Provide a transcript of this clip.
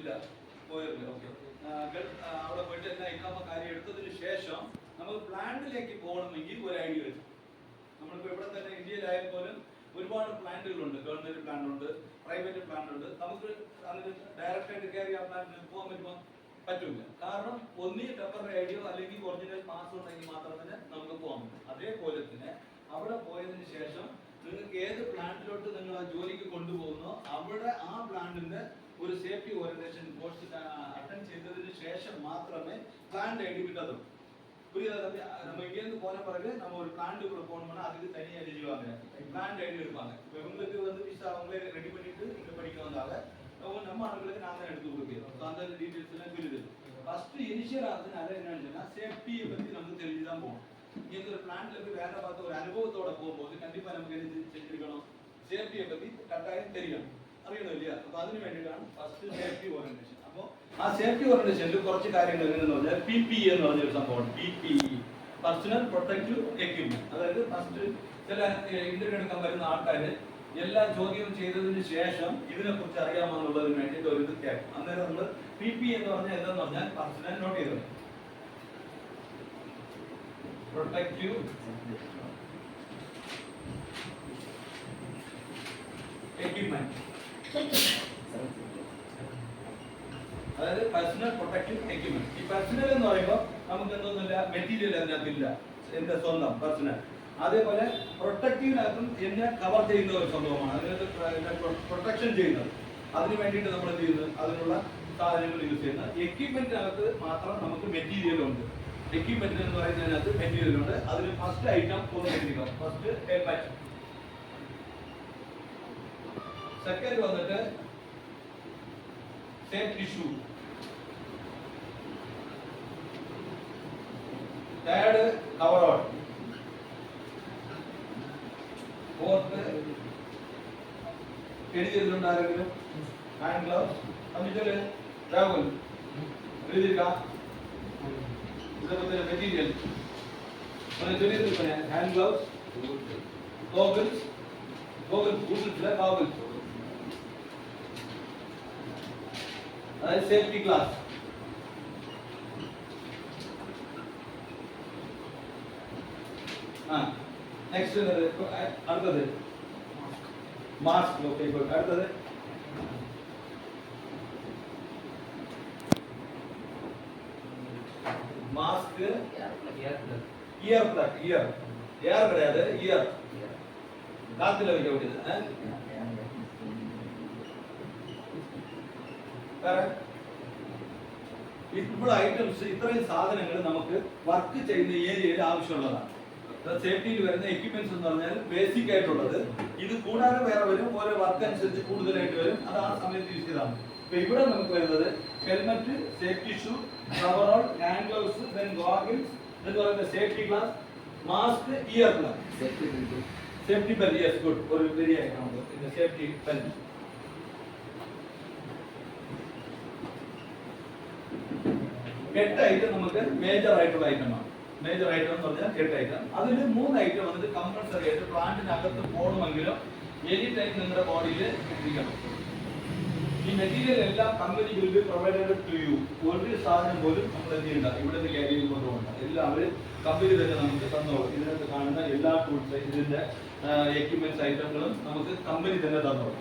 ഇല്ല പോയില്ല. ഓക്കെ, അവിടെ പോയിട്ട് എല്ലാ ഇക്കാമ കാര്യം എടുത്തതിന് ശേഷം നമുക്ക് പ്ലാന്റിലേക്ക് പോകണമെങ്കിൽ ഒരു ഐഡിയ വരും. നമ്മളിപ്പോൾ ഇവിടെ തന്നെ ഇന്ത്യയിലായാൽ പോലും ഒരുപാട് പ്ലാന്റുകളുണ്ട്. ഗവൺമെന്റ് പ്ലാന്റ് ഉണ്ട്, പ്രൈവറ്റ് പ്ലാന്റ് ഉണ്ട്. നമുക്ക് അതിന് ഡയറക്റ്റായിട്ട് കയറി ആ പ്ലാന്റിൽ പോകാൻ പറ്റില്ല. കാരണം ഒന്നീ ടെമ്പററി ഐഡിയോ അല്ലെങ്കിൽ ഒറിജിനൽ പാസ് ഉണ്ടെങ്കിൽ മാത്രം തന്നെ നമുക്ക് പോകാൻ പറ്റും. അതേപോലെ തന്നെ അവിടെ പോയതിനു ശേഷം നിങ്ങൾക്ക് ഏത് പ്ലാന്റിലോട്ട് നിങ്ങൾ ആ ജോലിക്ക് കൊണ്ടുപോകുന്നോ അവിടെ ആ പ്ലാന്റിന്റെ ഒരു സേഫ്റ്റി ഓറിയന്റേഷൻ കോഴ്സ് അറ്റൻഡ് ചെയ്തതിന് ശേഷം മാത്രമേ പ്ലാന്റ് ഐ டி കിട്ടത്തുള്ളൂ. புரியுதா? நம்ம இங்கேருந்து போன பிறகு நம்ம ஒரு பிளான்ட்டுக்குள்ள போகணும்னா அதுக்கு தனியாக எழுதிவாங்க, பிளான்ட் ஐடி எடுப்பாங்க. இப்போ உங்களுக்கு வந்து விசா அவங்களே ரெடி பண்ணிட்டு இங்கே படிக்க வந்தாங்க, நம்ம அவங்களுக்கு நாங்கள் எடுத்து கொடுக்கிறோம். அந்த டீட்டெயில்ஸ் எல்லாம் புரியுது. ஃபர்ஸ்ட் இனிஷியல் ஆகுதுனால என்னன்னா சேஃப்டியை பற்றி நமக்கு தெரிஞ்சு தான் போகணும். இங்கே ஒரு பிளான்ட்ல போய் வேலை பார்த்து ஒரு அனுபவத்தோட போகும்போது கண்டிப்பாக நமக்கு என்ன செஞ்சிருக்கணும், சேஃப்டியை பற்றி கட்டாயம் தெரியணும், അറിയണം இல்லையா? അപ്പോൾ അതിന് വേണ്ടിയിട്ടാണ് ഫസ്റ്റ് സേഫ്റ്റി ഓറിയന്റേഷൻ. അപ്പോൾ ആ സേഫ്റ്റി ഓറിയന്റേഷനിൽ കുറച്ച് കാര്യങ്ങൾ എങ്ങനെയെന്ന് പറഞ്ഞാൽ PPE എന്ന് പറഞ്ഞൊരു സംഭവമാണ്. PPE, personal protective equipment. അതായത് ഫസ്റ്റ് ചില ഇന്റർവ്യൂ എടുക്കാൻ വരുന്ന ആൾക്കാർ എല്ലാ ചോദ്യവും ചെയ്തതിന് ശേഷം ഇതിനെക്കുറിച്ച് അറിയാമെന്നുള്ളതിന് വേണ്ടിയിട്ട് ഒരു ഇത് കേൾക്കും. അന്നേരം നമ്മൾ PPE എന്ന് പറഞ്ഞാൽ എന്താണെന്ന് പറഞ്ഞാൽ പേഴ്സണൽ നോട്ട് ചെയ്തത് പ്രൊട്ടക്റ്റീവ് എക്യുപ്മെന്റ്, അതായത് പേഴ്സണൽ പ്രൊട്ടക്റ്റീവ് എക്യുപ്മെന്റ്. ഈ പേഴ്സണൽ എന്ന് പറയുമ്പോൾ നമുക്ക് എന്തൊന്നുമില്ല, മെറ്റീരിയൽ അതിനകത്തില്ല, എന്റെ സ്വന്തം പേഴ്സണൽ. അതേപോലെ പ്രൊട്ടക്റ്റീവിനകത്തും എന്നെ കവർ ചെയ്യുന്ന ഒരു സംഭവമാണ്, അതിനകത്ത് പ്രൊട്ടക്ഷൻ ചെയ്യുന്നത്. അതിന് വേണ്ടിയിട്ട് നമ്മൾ എന്ത് ചെയ്യുന്നത്, അതിനുള്ള സാധനങ്ങൾ യൂസ് ചെയ്യുന്നത്. എക്യുപ്മെന്റിനകത്ത് മാത്രം നമുക്ക് മെറ്റീരിയൽ ഉണ്ട്. എക്യുപ്മെന്റ് എന്ന് പറയുന്നതിനകത്ത് മെറ്റീരിയൽ ഉണ്ട്. അതിന് ഫസ്റ്റ് ഐറ്റം ഒന്ന് എഴുതിക്കാം. ഫസ്റ്റ് ഹെൽമെറ്റ്, സെക്കൻഡ് വന്നിട്ട് safety shoe, third coverall, fourth എഴുതിയിട്ടുണ്ട് ആരെങ്കിലും ഹാൻഡ് ഗ്ലൗസ്, അഞ്ചില് ട്രാവൽ എഴുതിയിരിക്കാം. ഇതേപോലെ മെറ്റീരിയൽ ഹാൻഡ് ഗ്ലൗസ്, ഗോഗിൾസ്, ഗൂഗിൾസിലെ ഗോഗിൾസ്, അതായത് സേഫ്റ്റി ഗ്ലാസ്. നെക്സ്റ്റ് അടുത്തത് മാസ്ക്. ഓക്കെ, അടുത്തത് മാസ്ക്, ഇയർ പ്ലഗ്, ഇയർ கிடையாது, ഇയർ കാത്തില வைக்க வேண்டியது. ഇപ്പോൾ ഐറ്റംസ് ഇത്രയും സാധനങ്ങൾ നമുക്ക് വർക്ക് ചെയ്യുന്ന ഏരിയയിൽ ആവശ്യമുള്ളതാണ്. സേഫ്റ്റിയിൽ വരുന്ന എക്യുപ്മെന്റ്സ് എന്ന് പറഞ്ഞാൽ ബേസിക് ആയിട്ടുള്ളത്. ഇത് കൂടാതെ വേറെ വരും, ഓരോ വർക്ക് അനുസരിച്ച് കൂടുതലായിട്ട് വരും. അത് ആ സമയത്ത് യൂസ് ചെയ്താണ്. ഇപ്പൊ ഇവിടെ നമുക്ക് വരുന്നത് helmet, safety shoe, coverall, hand gloves, then goggles, എന്ന് പറയുന്ന safety glass, mask, ear plug, safety belt. Yes, good. ഒരു വെരി ആയിട്ട് സേഫ്റ്റി ബെൽറ്റ്. എട്ട് ഐറ്റം നമുക്ക് മേജർ ആയിട്ടുള്ള ഐറ്റമാണ്. മേജർ ഐറ്റം എന്ന് പറഞ്ഞാൽ 8 ഐറ്റം. അതിൽ 3 ഐറ്റം വന്നിട്ട് കമ്പൾസറി ആയിട്ട് പ്ലാന്റിനകത്ത് പോകണമെങ്കിലും എനി ടൈം നിങ്ങളുടെ ബോഡിയിൽ എത്തിക്കണം. ഈ മെറ്റീരിയൽ എല്ലാം company will be provided to you. ഒരു സാധനം പോലും നമ്മൾ എന്ത് ചെയ്യണ്ട, ഇവിടെ നിന്ന് ക്യാരി ചെയ്ത് കൊണ്ടുപോകണ്ട. എല്ലാവരും കമ്പനി തന്നെ നമുക്ക് തന്നോളും. ഇതിനകത്ത് കാണുന്ന എല്ലാ ടൂൾസ്, ഇതിന്റെ എക്യുപ്മെന്റ്സ് ഐറ്റങ്ങളും നമുക്ക് കമ്പനി തന്നെ തന്നോളും.